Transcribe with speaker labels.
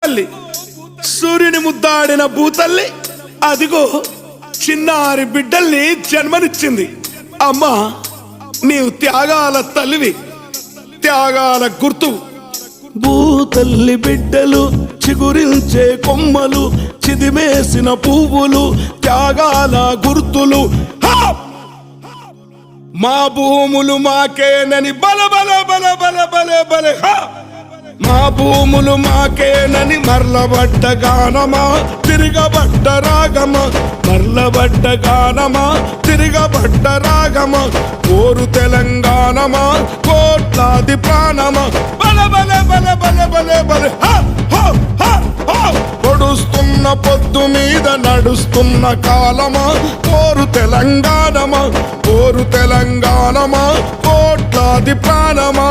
Speaker 1: తల్లి సూర్యుని ముద్దాడిన భూతల్లి అదిగో చిన్నారి బిడ్డల్ని జన్మనిచ్చింది. అమ్మా నీవు త్యాగాల తల్లివి, త్యాగాల గుర్తు.
Speaker 2: భూతల్లి బిడ్డలు చిగురించే కొమ్మలు, చిదిమేసిన పువ్వులు, త్యాగాల గుర్తులు.
Speaker 1: మా భూములు మాకేనని బల బల బల బల బల బల మా భూములు మాకేనని మర్లబడ్డ గానమా తిరగబడ్డ రాగమా, మర్లబడ్డ గానమా తిరగబడ్డ రాగమా. కోరు తెలంగాణమా కోట్లాది ప్రాణమా, బల బల బల బల బల బల పొడుస్తున్న పొద్దు మీద నడుస్తున్న కాలమా. కోరు తెలంగాణమా కోరు తెలంగాణమా కోట్లాది ప్రాణమా.